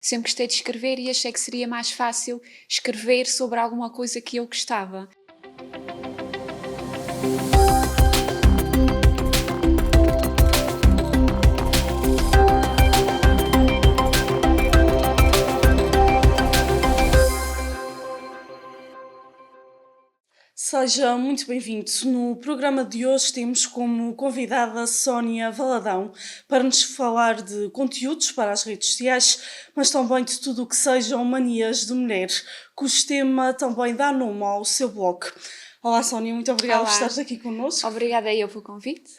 Sempre gostei de escrever e achei que seria mais fácil escrever sobre alguma coisa que eu gostava. Seja muito bem-vindo. No programa de hoje temos como convidada Sónia Valadão para nos falar de conteúdos para as redes sociais, mas também de tudo o que sejam manias de mulher, cujo tema também dá nome ao seu blog. Olá Sónia, muito obrigada por Olá, estares aqui connosco. obrigada eu pelo convite.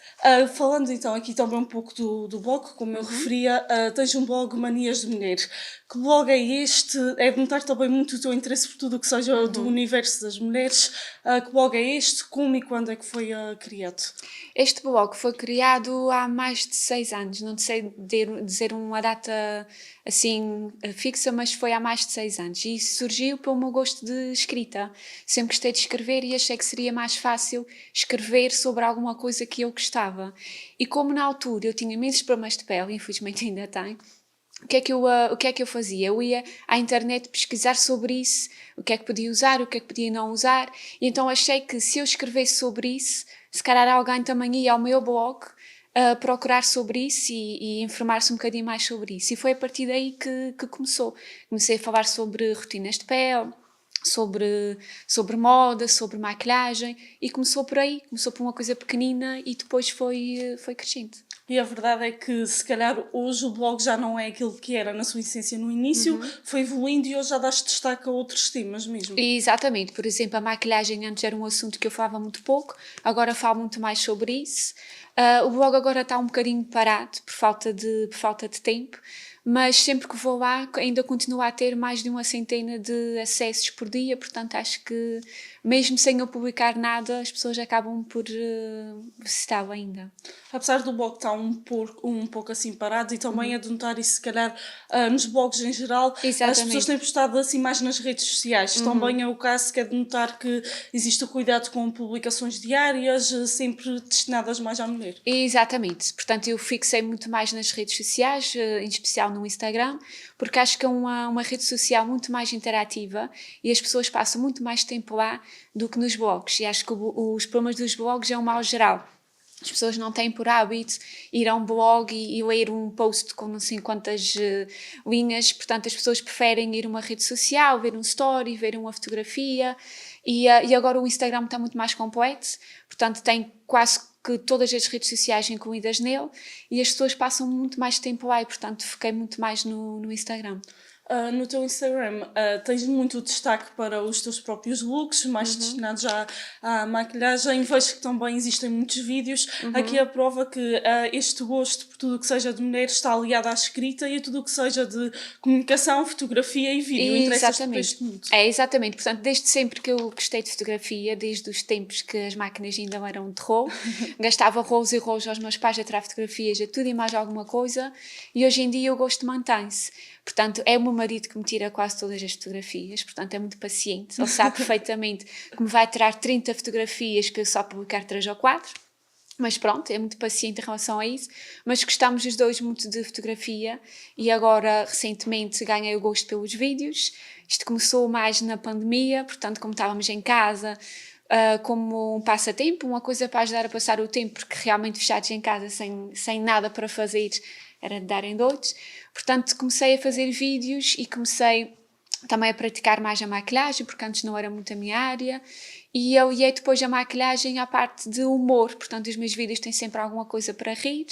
Falando então aqui também um pouco do blog, como eu Uhum. referia, tens um blog Manias de Mulher. Que blog é este? É de notar também muito o teu interesse por tudo o que seja do Uhum. universo das mulheres. Que blog é este? Como e quando é que foi criado? Este blog foi criado há mais de 6 anos, não sei dizer uma data assim fixa, mas foi há mais de 6 anos e surgiu pelo meu gosto de escrita. Sempre gostei de escrever e achei que seria mais fácil escrever sobre alguma coisa que eu gostava. E como na altura eu tinha imensos problemas de pele, infelizmente ainda tenho, o que é que eu fazia? Eu ia à internet pesquisar sobre isso, o que é que podia usar, o que é que podia não usar, e então achei que se eu escrevesse sobre isso, se calhar alguém também ia ao meu blog procurar sobre isso e informar-se um bocadinho mais sobre isso. E foi a partir daí que começou. Comecei a falar sobre rotinas de pele, sobre moda, sobre maquilhagem, e começou por aí, começou por uma coisa pequenina e depois foi crescendo. E a verdade é que, se calhar, hoje o blog já não é aquilo que era na sua essência no início, Uhum. foi evoluindo e hoje já dás destaque a outros temas mesmo. Exatamente, por exemplo, a maquilhagem antes era um assunto que eu falava muito pouco, agora falo muito mais sobre isso. O blog agora está um bocadinho parado por falta de tempo, mas sempre que vou lá ainda continuo a ter mais de uma centena de acessos por dia, portanto acho que mesmo sem eu publicar nada, as pessoas acabam por visitar ainda. Apesar do blog estar um pouco assim parado, e também é Uhum. de notar isso, se calhar, nos blogs em geral, as pessoas Exatamente. têm postado assim mais nas redes sociais. Uhum. Também é o caso que é de notar que existe o cuidado com publicações diárias, sempre destinadas mais à mulher. Exatamente, portanto eu fixei muito mais nas redes sociais, em especial no Instagram, porque acho que é uma rede social muito mais interativa e as pessoas passam muito mais tempo lá do que nos blogs, e acho que os problemas dos blogs é um mal geral. As pessoas não têm por hábito ir a um blog e ler um post com não sei quantas linhas, portanto as pessoas preferem ir a uma rede social, ver um story, ver uma fotografia, e agora o Instagram está muito mais completo, portanto tem quase que todas as redes sociais incluídas nele, e as pessoas passam muito mais tempo lá e portanto fiquei muito mais no Instagram. No teu Instagram, tens muito destaque para os teus próprios looks, mais Uhum, destinados à maquilhagem. Vejo que também existem muitos vídeos. Aqui uhum. a prova que este gosto por tudo o que seja de mulher está aliado à escrita e a tudo o que seja de comunicação, fotografia e vídeo. Interessas-te por Exatamente. este mundo. É, exatamente. Portanto, desde sempre que eu gostei de fotografia, desde os tempos que as máquinas ainda eram de rolo, gastava rolos e rolos aos meus pais a tirar fotografias a tudo e mais alguma coisa, e hoje em dia o gosto mantém-se. Portanto, é o meu marido que me tira quase todas as fotografias, portanto é muito paciente. Ele sabe perfeitamente que me vai tirar 30 fotografias para eu só publicar 3 ou 4. Mas pronto, é muito paciente em relação a isso. Mas gostámos os dois muito de fotografia e agora, recentemente, ganhei o gosto pelos vídeos. Isto começou mais na pandemia, portanto, como estávamos em casa, como um passatempo, uma coisa para ajudar a passar o tempo, porque realmente fechados em casa, sem nada para fazer, era de darem doidos. Portanto, comecei a fazer vídeos e comecei também a praticar mais a maquilhagem, porque antes não era muito a minha área, e eu ia depois a maquilhagem à parte de humor, portanto os meus vídeos têm sempre alguma coisa para rir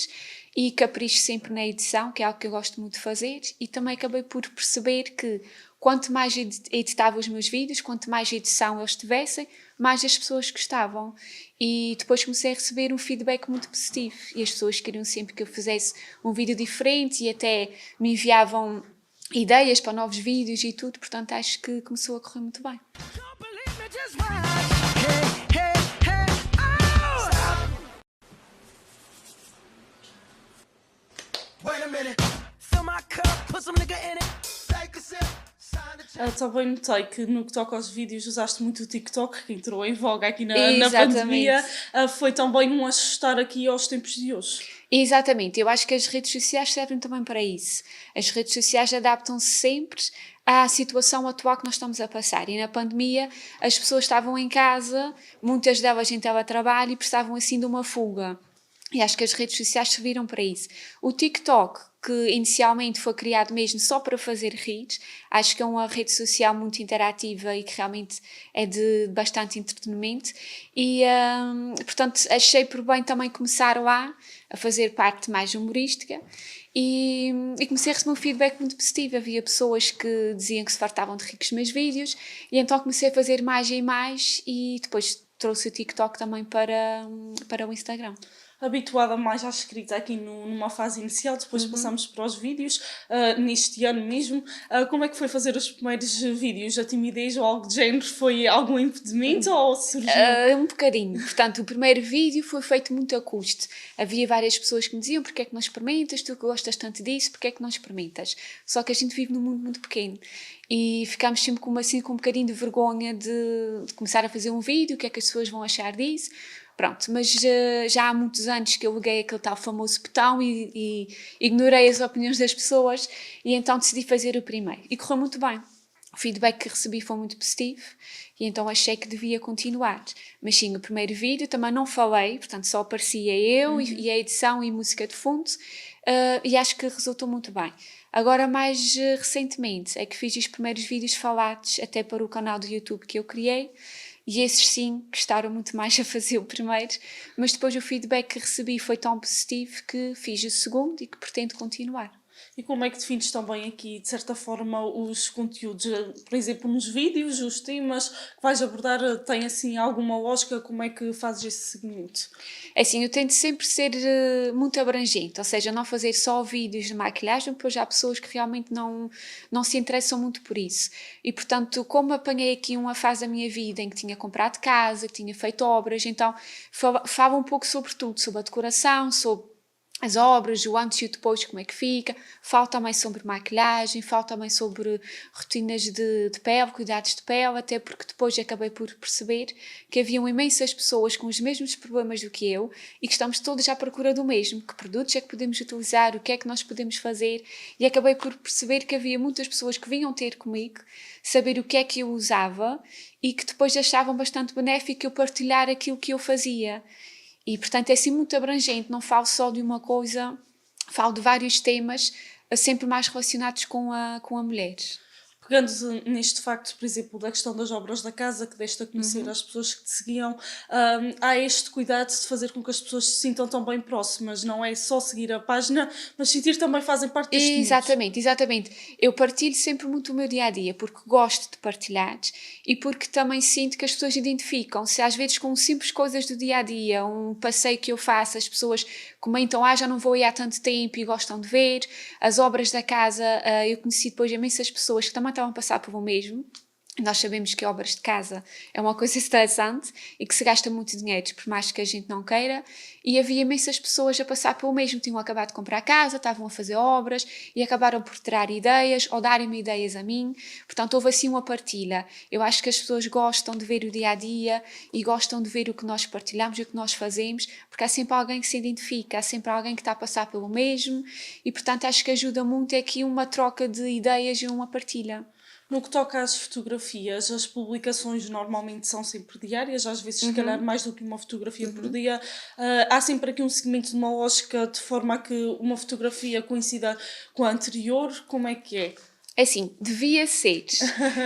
e capricho sempre na edição, que é algo que eu gosto muito de fazer, e também acabei por perceber que quanto mais editava os meus vídeos, quanto mais edição eles tivessem, mais as pessoas gostavam. E depois comecei a receber um feedback muito positivo, e as pessoas queriam sempre que eu fizesse um vídeo diferente e até me enviavam ideias para novos vídeos e tudo, portanto acho que começou a correr muito bem. Don't believe me, just watch. Hey, hey, hey, oh! Stop. Wait a minute. Fill my cup, put some nigga in it. Take a sip. Sign the check. Também notei que no que toca aos vídeos usaste muito o TikTok, que entrou em voga aqui na pandemia. Exatamente. Foi também um ajustar aqui aos tempos de hoje. Exatamente, eu acho que as redes sociais servem também para isso. As redes sociais adaptam-se sempre à situação atual que nós estamos a passar. E na pandemia as pessoas estavam em casa, muitas delas em teletrabalho e precisavam assim de uma fuga. E acho que as redes sociais serviram para isso. O TikTok, que inicialmente foi criado mesmo só para fazer rir, acho que é uma rede social muito interativa e que realmente é de bastante entretenimento. E, portanto, achei por bem também começar lá a fazer parte mais humorística. E comecei a receber um feedback muito positivo. Havia pessoas que diziam que se fartavam de rir com os meus vídeos, e então comecei a fazer mais e mais, e depois trouxe o TikTok também para o Instagram. Habituada mais à escrita aqui numa fase inicial, depois passamos para os vídeos, neste ano mesmo. Como é que foi fazer os primeiros vídeos? A timidez ou algo de género foi algum impedimento ou surgiu? Um bocadinho. Portanto, o primeiro vídeo foi feito muito a custo. Havia várias pessoas que me diziam: porque é que não experimentas? Tu que gostas tanto disso, porque é que não experimentas? Só que a gente vive num mundo muito pequeno e ficámos sempre com um bocadinho de vergonha de começar a fazer um vídeo, o que é que as pessoas vão achar disso. Pronto, mas já há muitos anos que eu liguei aquele tal famoso botão e ignorei as opiniões das pessoas, e então decidi fazer o primeiro. E correu muito bem. O feedback que recebi foi muito positivo e então achei que devia continuar. Mas sim, o primeiro vídeo também não falei, portanto só aparecia eu e a edição e música de fundo, e acho que resultou muito bem. Agora, mais recentemente, é que fiz os primeiros vídeos falados até para o canal do YouTube que eu criei. E esses sim gostaram muito mais a fazer o primeiro, mas depois o feedback que recebi foi tão positivo que fiz o segundo e que pretendo continuar. E como é que defines também aqui, de certa forma, os conteúdos? Por exemplo, nos vídeos, os temas que vais abordar, têm assim alguma lógica? Como é que fazes esse seguimento? É assim, eu tento sempre ser muito abrangente, ou seja, não fazer só vídeos de maquilhagem, pois há pessoas que realmente não se interessam muito por isso. E, portanto, como apanhei aqui uma fase da minha vida em que tinha comprado casa, que tinha feito obras, então falo um pouco sobre tudo, sobre a decoração, sobre as obras, o antes e o depois, como é que fica. Falo também sobre maquilhagem, falo também sobre rotinas de pele, cuidados de pele, até porque depois acabei por perceber que haviam imensas pessoas com os mesmos problemas do que eu e que estamos todos à procura do mesmo. Que produtos é que podemos utilizar, o que é que nós podemos fazer, e acabei por perceber que havia muitas pessoas que vinham ter comigo, saber o que é que eu usava e que depois achavam bastante benéfico eu partilhar aquilo que eu fazia. E, portanto, é assim muito abrangente, não falo só de uma coisa, falo de vários temas, sempre mais relacionados com a mulher. Pegando neste facto, por exemplo, da questão das obras da casa, que deste a conhecer às pessoas que te seguiam, há este cuidado de fazer com que as pessoas se sintam tão bem próximas, não é só seguir a página, mas sentir também fazem parte deste mundo. Exatamente. Eu partilho sempre muito o meu dia-a-dia, porque gosto de partilhar e porque também sinto que as pessoas identificam-se, às vezes com simples coisas do dia-a-dia, um passeio que eu faço, as pessoas comentam: já não vou ir há tanto tempo, e gostam de ver. As obras da casa, eu conheci depois imensas pessoas que também estavam a passar pelo mesmo. Nós sabemos que obras de casa é uma coisa estressante e que se gasta muito dinheiro, por mais que a gente não queira, e havia imensas pessoas a passar pelo mesmo, tinham acabado de comprar casa, estavam a fazer obras e acabaram por tirar ideias ou darem-me ideias a mim. Portanto, houve assim uma partilha. Eu acho que as pessoas gostam de ver o dia-a-dia e gostam de ver o que nós partilhamos e o que nós fazemos, porque há sempre alguém que se identifica, há sempre alguém que está a passar pelo mesmo, e portanto acho que ajuda muito aqui uma troca de ideias e uma partilha. No que toca às fotografias, as publicações normalmente são sempre diárias, às vezes se calhar mais do que uma fotografia por dia. Há sempre aqui um seguimento de uma lógica de forma a que uma fotografia coincida com a anterior. Como é que é? É assim, devia ser.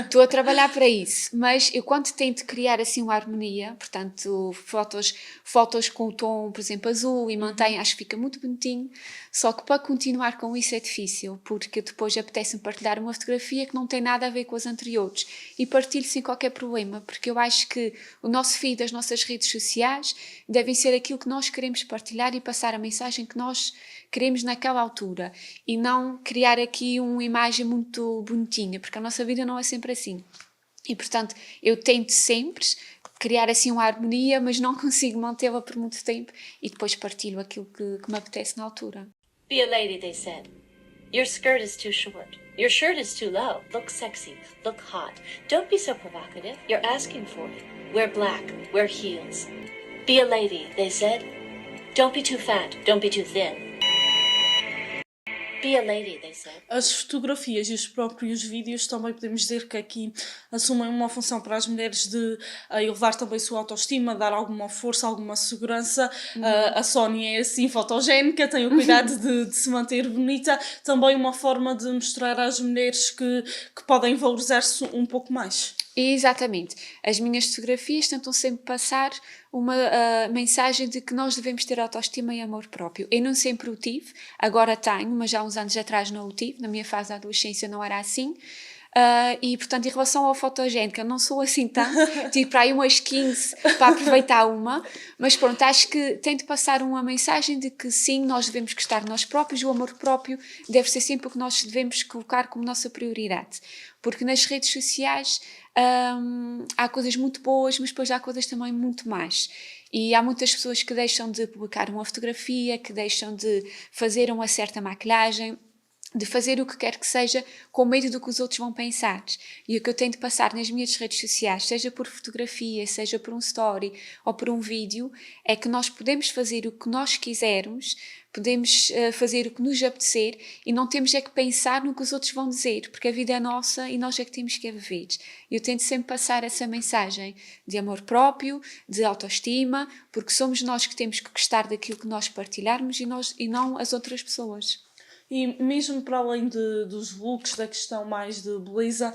Estou a trabalhar para isso, mas eu quando tento criar assim uma harmonia, portanto, fotos com o tom, por exemplo, azul e mantenho, acho que fica muito bonitinho, só que para continuar com isso é difícil, porque depois apetece-me partilhar uma fotografia que não tem nada a ver com as anteriores e partilho sem qualquer problema, porque eu acho que o nosso feed, as nossas redes sociais devem ser aquilo que nós queremos partilhar e passar a mensagem que nós queremos naquela altura e não criar aqui uma imagem muito bonitinha, porque a nossa vida não é sempre assim. E, portanto, eu tento sempre criar assim uma harmonia, mas não consigo mantê-la por muito tempo e depois partilho aquilo que me apetece na altura. Be a lady, they said. Your skirt is too short. Your shirt is too low. Look sexy. Look hot. Don't be so provocative. You're asking for it. Wear black. Wear heels. Be a lady, they said. Don't be too fat. Don't be too thin. Be a lady, they said. As fotografias e os próprios vídeos também podemos dizer que aqui assumem uma função para as mulheres de elevar também a sua autoestima, dar alguma força, alguma segurança. A Sónia é assim fotogénica, tem o cuidado de se manter bonita. Também uma forma de mostrar às mulheres que podem valorizar-se um pouco mais. Exatamente. As minhas fotografias tentam sempre passar uma mensagem de que nós devemos ter autoestima e amor próprio. Eu não sempre o tive, agora tenho, mas já há uns anos atrás não o tive. Na minha fase da adolescência não era assim. E, portanto, em relação ao fotogénica, não sou assim tanto. Tive para aí umas 15 para aproveitar uma. Mas pronto, acho que tento passar uma mensagem de que sim, nós devemos gostar de nós próprios. O amor próprio deve ser sempre o que nós devemos colocar como nossa prioridade. Porque nas redes sociais há coisas muito boas, mas depois há coisas também muito más. E há muitas pessoas que deixam de publicar uma fotografia, que deixam de fazer uma certa maquilhagem, de fazer o que quer que seja, com medo do que os outros vão pensar. E o que eu tento passar nas minhas redes sociais, seja por fotografia, seja por um story ou por um vídeo, é que nós podemos fazer o que nós quisermos, podemos fazer o que nos apetecer e não temos é que pensar no que os outros vão dizer, porque a vida é nossa e nós é que temos que a viver. Eu tento sempre passar essa mensagem de amor próprio, de autoestima, porque somos nós que temos que gostar daquilo que nós partilharmos e não as outras pessoas. E mesmo para além dos looks, da questão mais de beleza,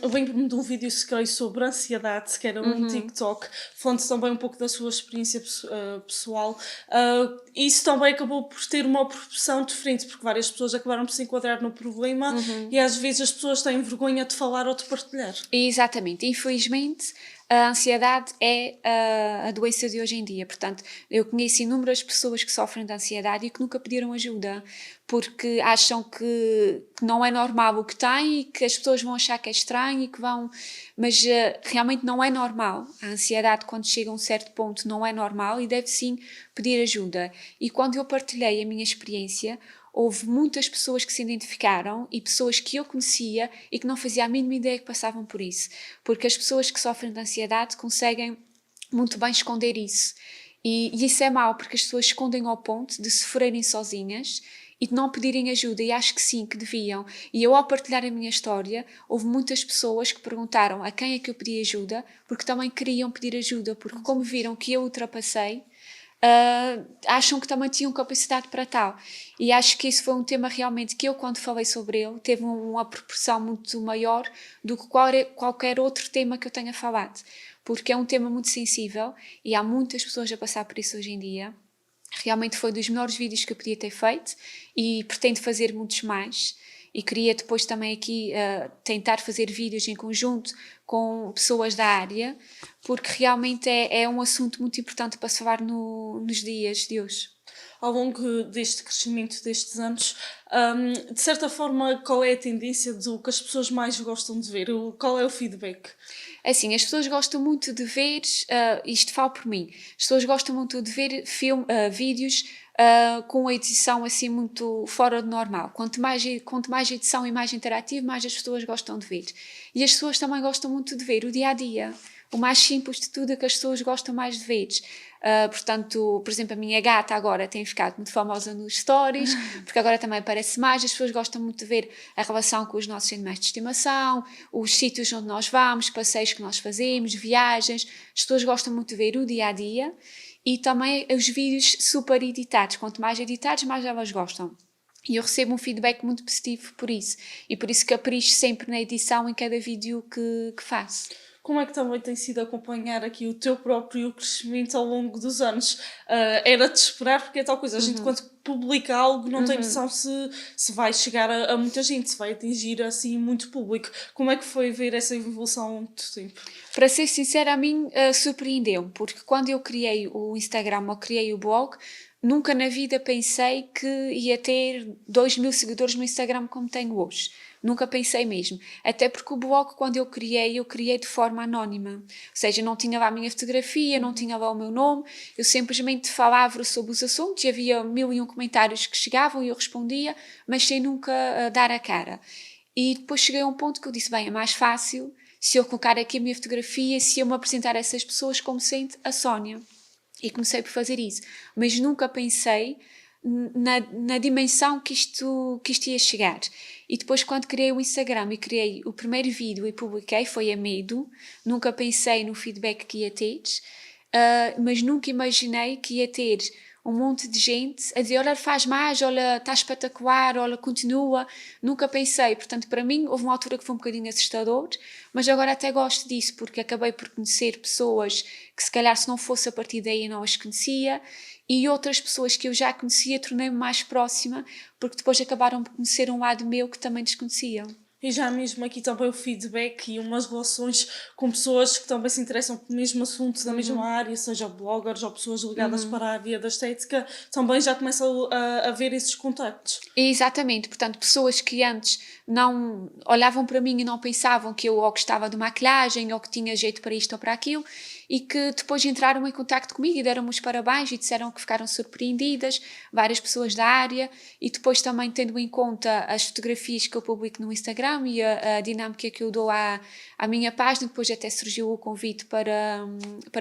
eu lembro-me de um vídeo que creio sobre ansiedade, que era um TikTok, falando também um pouco da sua experiência pessoal. Isso também acabou por ter uma proporção diferente, porque várias pessoas acabaram por se enquadrar no problema e às vezes as pessoas têm vergonha de falar ou de partilhar. Exatamente. Infelizmente, a ansiedade é a doença de hoje em dia. Portanto, eu conheço inúmeras pessoas que sofrem de ansiedade e que nunca pediram ajuda, porque acham que não é normal o que têm e que as pessoas vão achar que é estranho e que vão... Mas realmente não é normal. A ansiedade, quando chega a um certo ponto, não é normal e deve sim pedir ajuda. E quando eu partilhei a minha experiência, houve muitas pessoas que se identificaram e pessoas que eu conhecia e que não fazia a mínima ideia que passavam por isso. Porque as pessoas que sofrem de ansiedade conseguem muito bem esconder isso. E isso é mau, porque as pessoas escondem ao ponto de sofrerem sozinhas e de não pedirem ajuda, e acho que sim, que deviam. E eu, ao partilhar a minha história, houve muitas pessoas que perguntaram a quem é que eu pedi ajuda, porque também queriam pedir ajuda, porque como viram que eu ultrapassei, acham que também tinham capacidade para tal. E acho que isso foi um tema realmente que eu, quando falei sobre ele, teve uma proporção muito maior do que qualquer outro tema que eu tenha falado, porque é um tema muito sensível e há muitas pessoas a passar por isso hoje em dia. Realmente foi dos melhores vídeos que eu podia ter feito e pretendo fazer muitos mais. E queria depois também aqui tentar fazer vídeos em conjunto com pessoas da área, porque realmente é um assunto muito importante para se falar nos dias de hoje. Ao longo deste crescimento destes anos, de certa forma, qual é a tendência do que as pessoas mais gostam de ver? Qual é o feedback? Assim, as pessoas gostam muito de ver, isto falo por mim, as pessoas gostam muito de ver vídeos com a edição assim muito fora do normal. Quanto mais edição e mais interativo, mais as pessoas gostam de ver. E as pessoas também gostam muito de ver o dia-a-dia. O mais simples de tudo é que as pessoas gostam mais de ver. Portanto, por exemplo, a minha gata agora tem ficado muito famosa nos stories, porque agora também aparece mais. As pessoas gostam muito de ver a relação com os nossos animais de estimação, os sítios onde nós vamos, passeios que nós fazemos, viagens. As pessoas gostam muito de ver o dia-a-dia e também os vídeos super editados. Quanto mais editados, mais elas gostam. E eu recebo um feedback muito positivo por isso. E por isso que capricho sempre na edição em cada vídeo que faço. Como é que também tem sido acompanhar aqui o teu próprio crescimento ao longo dos anos? Era de esperar, porque é tal coisa, a gente quando publica algo não tem noção se vai chegar a muita gente, se vai atingir assim muito público. Como é que foi ver essa evolução ao longo do tempo? Para ser sincera, a mim surpreendeu-me, porque quando eu criei o Instagram ou criei o blog, nunca na vida pensei que ia ter 2.000 seguidores no Instagram como tenho hoje. Nunca pensei mesmo. Até porque o blog, quando eu criei de forma anónima. Ou seja, não tinha lá a minha fotografia, não tinha lá o meu nome. Eu simplesmente falava sobre os assuntos e havia 1001 comentários que chegavam e eu respondia, mas sem nunca dar a cara. E depois cheguei a um ponto que eu disse, bem, é mais fácil se eu colocar aqui a minha fotografia, se eu me apresentar a essas pessoas como sendo a Sónia. E comecei por fazer isso. Mas nunca pensei na dimensão que isto ia chegar. E depois, quando criei o Instagram e criei o primeiro vídeo e publiquei, foi a medo. Nunca pensei no feedback que ia ter, mas nunca imaginei que ia ter um monte de gente a dizer: olha, faz mais, olha, está espetacular, olha, continua. Nunca pensei. Portanto, para mim, houve uma altura que foi um bocadinho assustador, mas agora até gosto disso, porque acabei por conhecer pessoas que, se calhar, se não fosse a partir daí, eu não as conhecia, e outras pessoas que eu já conhecia tornei-me mais próxima, porque depois acabaram por conhecer um lado meu que também desconheciam. E já mesmo aqui também o feedback e umas relações com pessoas que também se interessam pelo mesmo assunto, da mesma área, seja bloggers ou pessoas ligadas para a área da estética, também já começam a ver esses contactos. Exatamente, portanto, pessoas que antes não olhavam para mim e não pensavam que eu ou gostava de maquilhagem ou que tinha jeito para isto ou para aquilo, e que depois entraram em contacto comigo e deram-me os parabéns e disseram que ficaram surpreendidas, várias pessoas da área, e depois também tendo em conta as fotografias que eu publico no Instagram e a dinâmica que eu dou à minha página. Depois até surgiu o convite para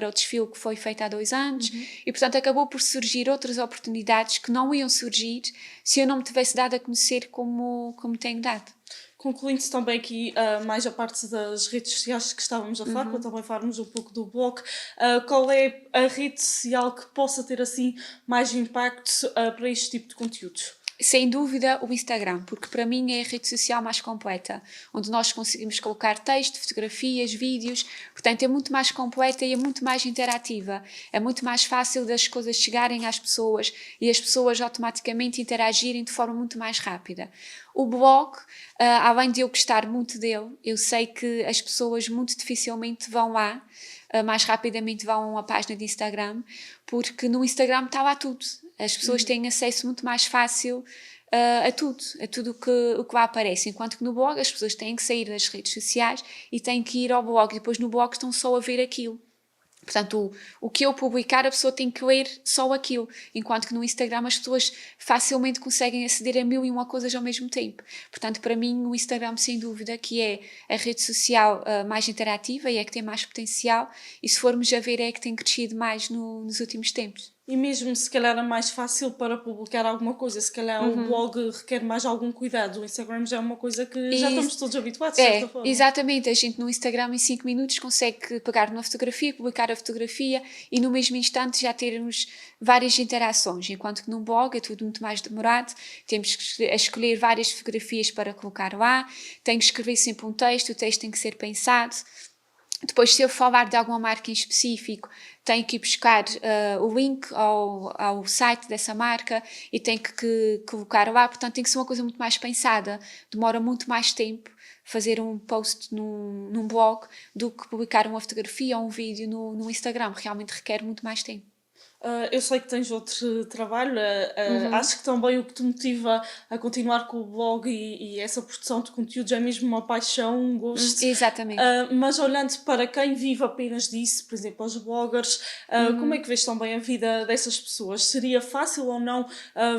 o desfile que foi feito há 2 anos, e portanto acabou por surgir outras oportunidades que não iam surgir se eu não me tivesse dado a conhecer como tenho dado. Concluindo-se também aqui mais a parte das redes sociais que estávamos a falar, para também falarmos um pouco do blog, qual é a rede social que possa ter assim mais impacto para este tipo de conteúdos? Sem dúvida o Instagram, porque para mim é a rede social mais completa, onde nós conseguimos colocar texto, fotografias, vídeos, portanto é muito mais completa e é muito mais interativa, é muito mais fácil das coisas chegarem às pessoas e as pessoas automaticamente interagirem de forma muito mais rápida. O blog, além de eu gostar muito dele, eu sei que as pessoas muito dificilmente vão lá, mais rapidamente vão à página de Instagram, porque no Instagram está lá tudo. As pessoas têm acesso muito mais fácil a tudo o que lá aparece, enquanto que no blog as pessoas têm que sair das redes sociais e têm que ir ao blog, e depois no blog estão só a ver aquilo. Portanto, o que eu publicar, a pessoa tem que ler só aquilo, enquanto que no Instagram as pessoas facilmente conseguem aceder a 1001 coisas ao mesmo tempo. Portanto, para mim, o Instagram, sem dúvida, que é a rede social mais interativa e é que tem mais potencial, e se formos a ver, é que tem crescido mais nos últimos tempos. E mesmo se calhar é mais fácil para publicar alguma coisa, se calhar o blog requer mais algum cuidado, o Instagram já é uma coisa que já estamos todos habituados, de certa forma. Exatamente, a gente no Instagram em 5 minutos consegue pegar uma fotografia, publicar a fotografia e no mesmo instante já termos várias interações, enquanto que num blog é tudo muito mais demorado, temos que escolher várias fotografias para colocar lá, tem que escrever sempre um texto, o texto tem que ser pensado. Depois, se eu falar de alguma marca em específico, tenho que ir buscar o link ao site dessa marca e tenho que colocar lá. Portanto, tem que ser uma coisa muito mais pensada. Demora muito mais tempo fazer um post num blog do que publicar uma fotografia ou um vídeo no Instagram. Realmente requer muito mais tempo. Eu sei que tens outro trabalho, acho que também o que te motiva a continuar com o blog e essa produção de conteúdos é mesmo uma paixão, um gosto. Exatamente. Mas olhando para quem vive apenas disso, por exemplo, os bloggers, como é que vês também a vida dessas pessoas? Seria fácil ou não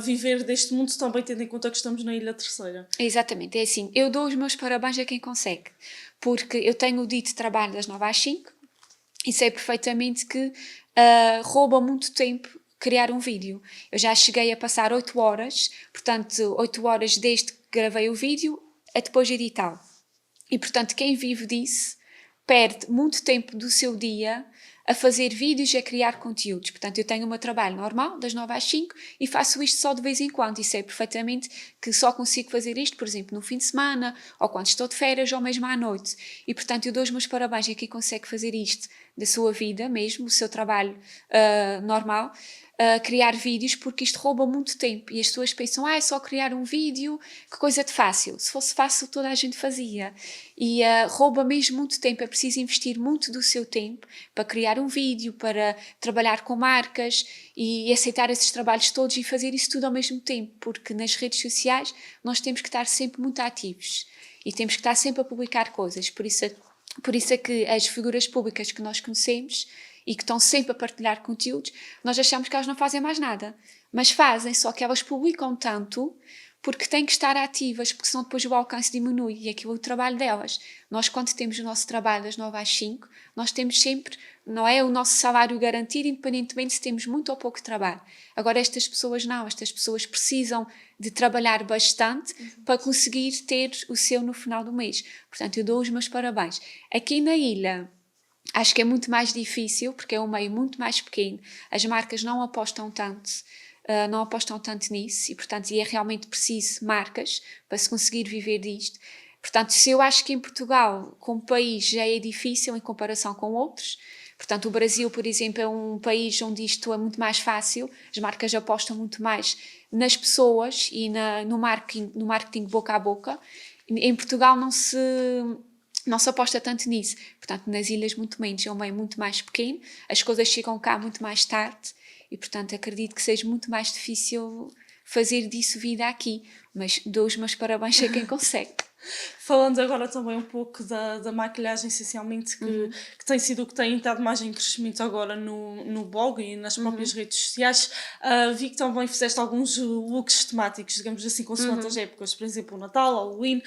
viver deste mundo, também tendo em conta que estamos na Ilha Terceira? Exatamente, é assim, eu dou os meus parabéns a quem consegue, porque eu tenho o dito trabalho das 9 às 5 e sei perfeitamente que rouba muito tempo criar um vídeo. Eu já cheguei a passar 8 horas, portanto 8 horas desde que gravei o vídeo a depois editá-lo. E portanto quem vive disso perde muito tempo do seu dia a fazer vídeos e a criar conteúdos. Portanto, eu tenho o meu trabalho normal, das 9 às 5, e faço isto só de vez em quando, e sei perfeitamente que só consigo fazer isto, por exemplo, no fim de semana, ou quando estou de férias, ou mesmo à noite. E, portanto, eu dou os meus parabéns a quem consegue fazer isto da sua vida mesmo, o seu trabalho normal, criar vídeos, porque isto rouba muito tempo e as pessoas pensam, é só criar um vídeo, que coisa de fácil. Se fosse fácil toda a gente fazia, e rouba mesmo muito tempo. É preciso investir muito do seu tempo para criar um vídeo, para trabalhar com marcas e aceitar esses trabalhos todos e fazer isso tudo ao mesmo tempo, porque nas redes sociais nós temos que estar sempre muito ativos e temos que estar sempre a publicar coisas. Por isso é que as figuras públicas que nós conhecemos e que estão sempre a partilhar conteúdos, nós achamos que elas não fazem mais nada. Mas fazem, só que elas publicam tanto porque têm que estar ativas, porque senão depois o alcance diminui e aquilo é o trabalho delas. Nós, quando temos o nosso trabalho das 9 às 5, nós temos sempre, não é, o nosso salário garantido, independentemente se temos muito ou pouco trabalho. Agora, estas pessoas não, estas pessoas precisam de trabalhar bastante para conseguir ter o seu no final do mês. Portanto, eu dou os meus parabéns. Aqui na ilha, acho que é muito mais difícil, porque é um meio muito mais pequeno, as marcas não apostam tanto. Não apostam tanto nisso e, portanto, é realmente preciso marcas para se conseguir viver disto. Portanto, se eu acho que em Portugal, como país, já é difícil em comparação com outros, portanto, o Brasil, por exemplo, é um país onde isto é muito mais fácil, as marcas apostam muito mais nas pessoas e no marketing boca a boca. Em Portugal não se aposta tanto nisso, portanto, nas ilhas muito menos, é um meio muito mais pequeno, as coisas chegam cá muito mais tarde. E, portanto, acredito que seja muito mais difícil fazer disso vida aqui. Mas dou os meus parabéns a quem consegue. Falando agora também um pouco da maquilhagem, essencialmente, que tem sido o que tem estado mais em crescimento agora no blog e nas próprias redes sociais, vi que também fizeste alguns looks temáticos, digamos assim, consoante as épocas, por exemplo, o Natal, o Halloween,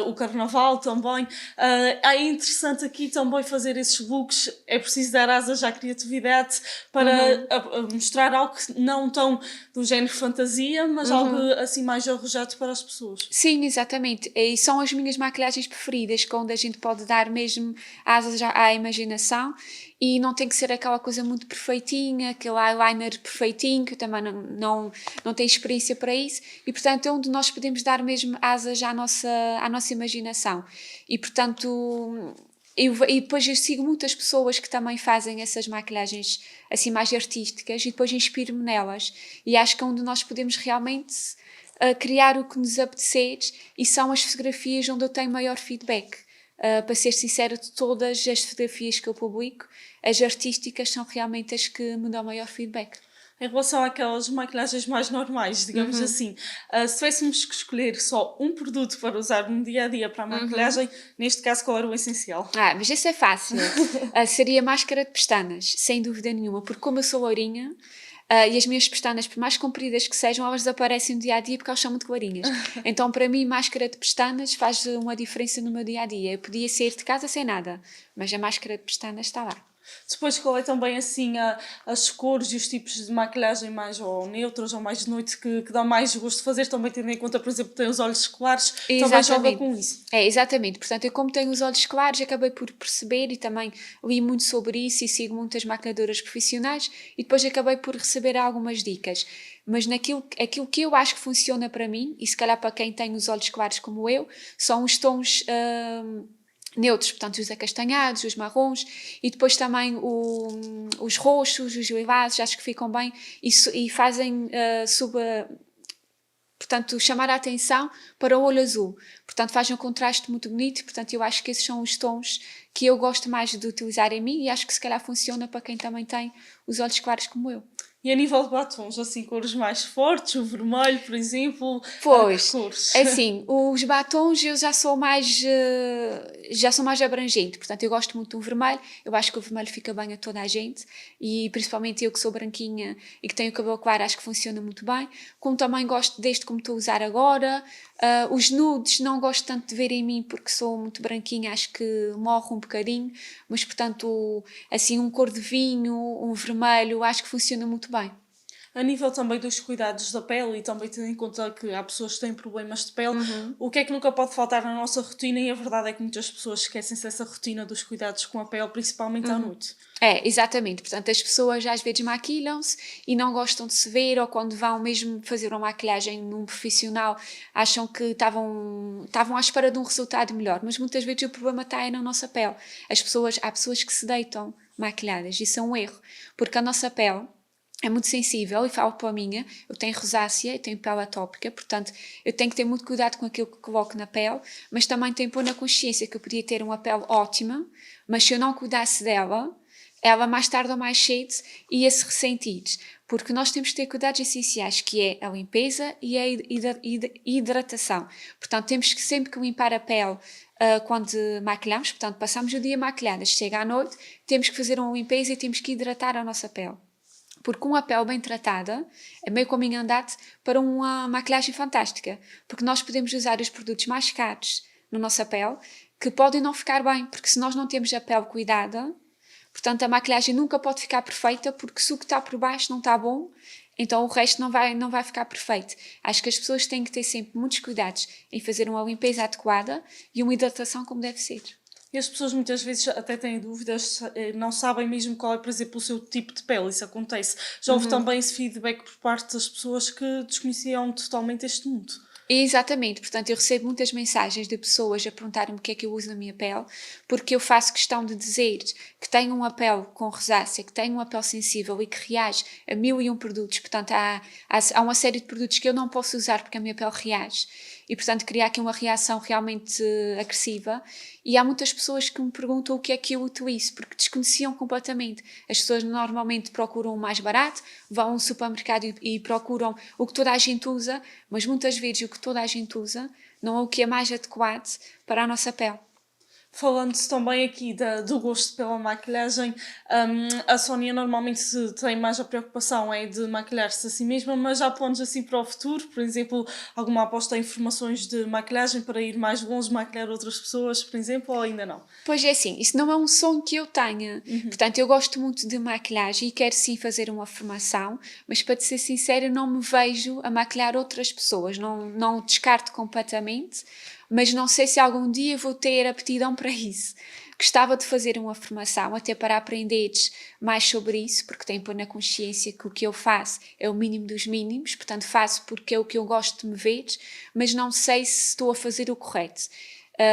o Carnaval também. É interessante aqui também fazer esses looks, é preciso dar asas à criatividade para mostrar algo que não tão do género fantasia, mas algo assim mais arrojado para as pessoas. Sim, exatamente. E são as minhas maquilhagens preferidas, onde a gente pode dar mesmo asas à imaginação e não tem que ser aquela coisa muito perfeitinha, aquele eyeliner perfeitinho, que eu também não tenho experiência para isso, e portanto é onde nós podemos dar mesmo asas à nossa imaginação. E portanto... E depois eu sigo muitas pessoas que também fazem essas maquilhagens assim mais artísticas e depois inspiro-me nelas. E acho que é onde nós podemos realmente criar o que nos apetecer e são as fotografias onde eu tenho maior feedback. Para ser sincera, de todas as fotografias que eu publico, as artísticas são realmente as que me dão maior feedback. Em relação àquelas maquilhagens mais normais, digamos assim, se tivéssemos que escolher só um produto para usar no dia-a-dia para a maquilhagem, neste caso qual era o essencial? Mas isso é fácil. Seria máscara de pestanas, sem dúvida nenhuma, porque como eu sou lourinha, e as minhas pestanas, por mais compridas que sejam, elas desaparecem no dia-a-dia porque elas são muito clarinhas. Então, para mim, máscara de pestanas faz uma diferença no meu dia-a-dia. Eu podia sair de casa sem nada, mas a máscara de pestanas está lá. Depois, qual é também assim as cores e os tipos de maquilhagem mais ou neutros ou mais de noite que dão mais gosto de fazer, também tendo em conta, por exemplo, que tem os olhos claros, também joga com isso. Exatamente. Portanto, eu como tenho os olhos claros, acabei por perceber e também li muito sobre isso e sigo muitas maquilladoras profissionais e depois acabei por receber algumas dicas. Mas aquilo que eu acho que funciona para mim, e se calhar para quem tem os olhos claros como eu, são os tons... neutros, portanto os acastanhados, os marrons e depois também os roxos, os lilás, acho que ficam bem e fazem portanto chamar a atenção para o olho azul, portanto fazem um contraste muito bonito, portanto eu acho que esses são os tons que eu gosto mais de utilizar em mim e acho que se calhar funciona para quem também tem os olhos claros como eu. E a nível de batons, assim, cores mais fortes, o vermelho, por exemplo, pois, cores? assim, os batons eu já sou mais abrangente, portanto eu gosto muito do vermelho, eu acho que o vermelho fica bem a toda a gente e principalmente eu que sou branquinha e que tenho o cabelo claro acho que funciona muito bem, como também gosto deste como estou a usar agora, os nudes não gosto tanto de ver em mim porque sou muito branquinha, acho que morro um bocadinho, mas portanto assim um cor de vinho, um vermelho, acho que funciona muito bem. A nível também dos cuidados da pele e também tendo em conta que há pessoas que têm problemas de pele, o que é que nunca pode faltar na nossa rotina? E a verdade é que muitas pessoas esquecem-se dessa rotina dos cuidados com a pele, principalmente à noite. Exatamente. Portanto, as pessoas às vezes maquilham-se e não gostam de se ver ou quando vão mesmo fazer uma maquilhagem num profissional acham que estavam à espera de um resultado melhor, mas muitas vezes o problema está aí na nossa pele. Há pessoas que se deitam maquilhadas, isso é um erro, porque a nossa pele é muito sensível e falo pela minha, eu tenho rosácea, eu tenho pele atópica, portanto eu tenho que ter muito cuidado com aquilo que coloco na pele, mas também tenho que pôr na consciência que eu podia ter uma pele ótima, mas se eu não cuidasse dela, ela mais tarde ou mais cedo ia-se ressentir, porque nós temos que ter cuidados essenciais, que é a limpeza e a hidratação. Portanto, temos que sempre que limpar a pele quando maquilhamos, portanto, passamos o dia maquilhadas, chega à noite, temos que fazer uma limpeza e temos que hidratar a nossa pele. Porque uma pele bem tratada é meio caminho andado para uma maquilhagem fantástica. Porque nós podemos usar os produtos mais caros na nossa pele que podem não ficar bem. Porque se nós não temos a pele cuidada, portanto a maquilhagem nunca pode ficar perfeita porque se o que está por baixo não está bom, então o resto não vai ficar perfeito. Acho que as pessoas têm que ter sempre muitos cuidados em fazer uma limpeza adequada e uma hidratação como deve ser. E as pessoas muitas vezes até têm dúvidas, não sabem mesmo qual é, por exemplo, o seu tipo de pele, isso acontece. Já houve também esse feedback por parte das pessoas que desconheciam totalmente este mundo. Exatamente, portanto eu recebo muitas mensagens de pessoas a perguntarem-me o que é que eu uso na minha pele, porque eu faço questão de dizer que tenho uma pele com rosácea, que tenho uma pele sensível e que reage a 1001 produtos, portanto há uma série de produtos que eu não posso usar porque a minha pele reage e portanto criar aqui uma reação realmente agressiva e há muitas pessoas que me perguntam o que é que eu utilizo, porque desconheciam completamente. As pessoas normalmente procuram o mais barato, vão a um supermercado e procuram o que toda a gente usa, mas muitas vezes o que toda a gente usa não é o que é mais adequado para a nossa pele. Falando também aqui do gosto pela maquilhagem, a Sónia normalmente tem mais a preocupação de maquilhar-se a si mesma, mas já planos assim para o futuro, por exemplo, alguma aposta em formações de maquilhagem para ir mais longe, maquilhar outras pessoas, por exemplo, ou ainda não? Pois é assim, isso não é um sonho que eu tenha. Portanto, eu gosto muito de maquilhagem e quero sim fazer uma formação, mas para te ser sincera, eu não me vejo a maquilhar outras pessoas, não descarto completamente, mas não sei se algum dia vou ter aptidão para isso. Gostava de fazer uma formação, até para aprenderes mais sobre isso, porque tenho plena consciência que o que eu faço é o mínimo dos mínimos, portanto faço porque é o que eu gosto de me ver, mas não sei se estou a fazer o correto.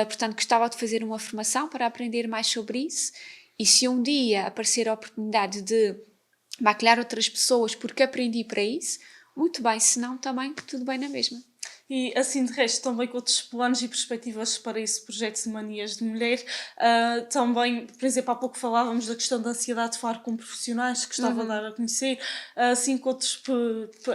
Portanto, gostava de fazer uma formação para aprender mais sobre isso e se um dia aparecer a oportunidade de maquilhar outras pessoas porque aprendi para isso, muito bem, se não também tudo bem na mesma. E assim de resto também com outros planos e perspectivas para esse projeto de Manias de Mulher, também, por exemplo, há pouco falávamos da questão da ansiedade de falar com profissionais que gostava de dar a conhecer, assim com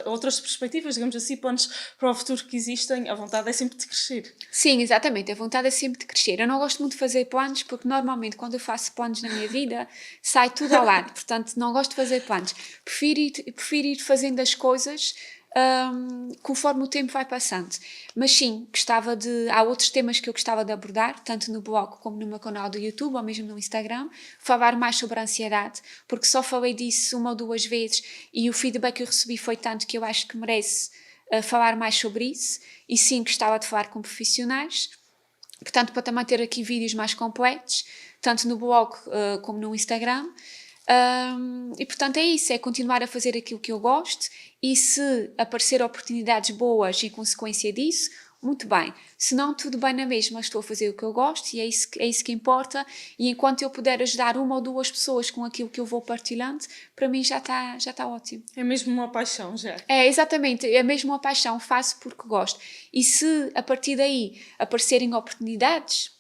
outras perspectivas, digamos assim, planos para o futuro que existem, a vontade é sempre de crescer. Sim, exatamente, a vontade é sempre de crescer. Eu não gosto muito de fazer planos porque normalmente quando eu faço planos na minha vida sai tudo ao lado, portanto não gosto de fazer planos. Prefiro ir fazendo as coisas conforme o tempo vai passando. Mas sim, há outros temas que eu gostava de abordar, tanto no blog como no meu canal do YouTube ou mesmo no Instagram, falar mais sobre a ansiedade, porque só falei disso uma ou duas vezes e o feedback que eu recebi foi tanto que eu acho que merece falar mais sobre isso. E sim, gostava de falar com profissionais, portanto para também ter aqui vídeos mais completos, tanto no blog como no Instagram. E portanto é isso, é continuar a fazer aquilo que eu gosto e se aparecer oportunidades boas em consequência disso, muito bem, se não tudo bem na mesma, estou a fazer o que eu gosto e é isso que importa e enquanto eu puder ajudar uma ou duas pessoas com aquilo que eu vou partilhando, para mim já está ótimo. É mesmo uma paixão já. É, exatamente, é mesmo uma paixão, faço porque gosto e se a partir daí aparecerem oportunidades,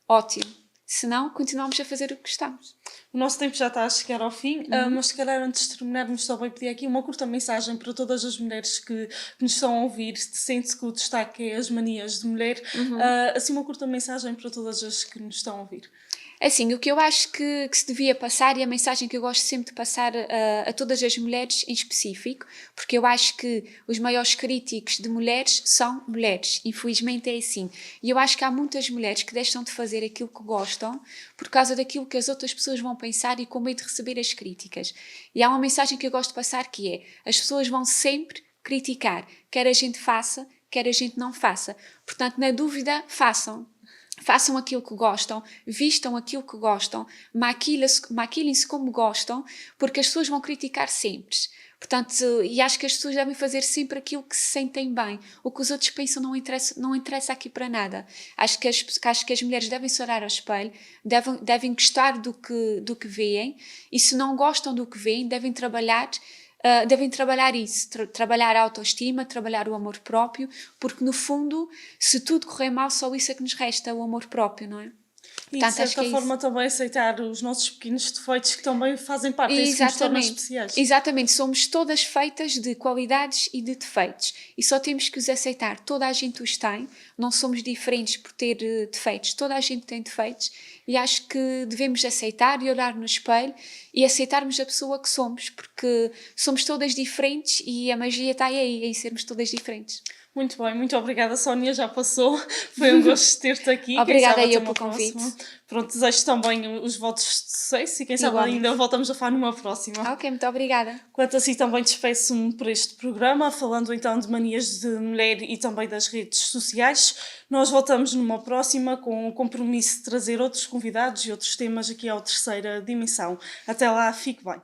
ótimo. Se não, continuamos a fazer o que gostamos. O nosso tempo já está a chegar ao fim, mas se calhar antes de terminarmos só bem pedir aqui uma curta mensagem para todas as mulheres que nos estão a ouvir, sente-se que o destaque é as manias de mulher, assim uma curta mensagem para todas as que nos estão a ouvir. Assim, o que eu acho que se devia passar e a mensagem que eu gosto sempre de passar a todas as mulheres em específico, porque eu acho que os maiores críticos de mulheres são mulheres, infelizmente é assim. E eu acho que há muitas mulheres que deixam de fazer aquilo que gostam por causa daquilo que as outras pessoas vão pensar e com medo de receber as críticas. E há uma mensagem que eu gosto de passar que é, as pessoas vão sempre criticar, quer a gente faça, quer a gente não faça. Portanto, na dúvida, façam aquilo que gostam, vistam aquilo que gostam, maquilhem-se como gostam, porque as pessoas vão criticar sempre. Portanto, e acho que as pessoas devem fazer sempre aquilo que se sentem bem. O que os outros pensam não interessa aqui para nada. Acho que as mulheres devem se olhar ao espelho, devem gostar do que veem, e se não gostam do que veem, devem trabalhar isso, trabalhar a autoestima, trabalhar o amor próprio, porque no fundo, se tudo correr mal, só isso é que nos resta, o amor próprio, não é? E de Portanto, acho que certa é forma também aceitar os nossos pequenos defeitos que também fazem parte, é isso que nos torna especiais. Exatamente, somos todas feitas de qualidades e de defeitos e só temos que os aceitar. Toda a gente os tem, não somos diferentes por ter defeitos, toda a gente tem defeitos e acho que devemos aceitar e olhar no espelho e aceitarmos a pessoa que somos, porque somos todas diferentes e a magia está aí, em sermos todas diferentes. Muito bem, muito obrigada, Sónia, já passou. Foi um gosto ter-te aqui. Obrigada quem sabe eu até uma pelo convite. próxima. Pronto, desejo também os votos de sucesso e quem sabe Igualmente. ainda voltamos a falar numa próxima. Ok, muito obrigada. Quanto assim também despeço-me por este programa, falando então de manias de mulher e também das redes sociais. Nós voltamos numa próxima com o compromisso de trazer outros convidados e outros temas aqui ao Terceira Dimensão. Até lá, fique bem.